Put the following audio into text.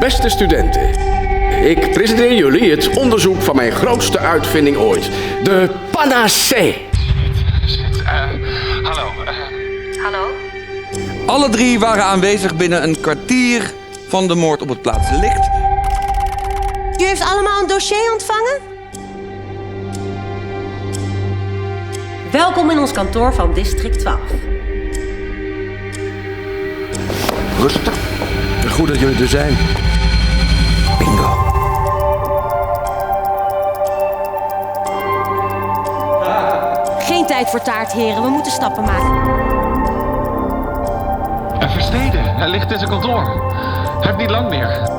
Beste studenten, ik presenteer jullie het onderzoek van mijn grootste uitvinding ooit. De panacee. Hallo. Hallo? Alle drie waren aanwezig binnen een kwartier van de moord op het plaatsdelict. U heeft allemaal een dossier ontvangen? Welkom in ons kantoor van District 12. Rustig. Goed dat jullie er zijn. Bingo. Geen tijd voor taart, heren. We moeten stappen maken. Versteden, hij ligt in zijn kantoor. Hij heeft niet lang meer.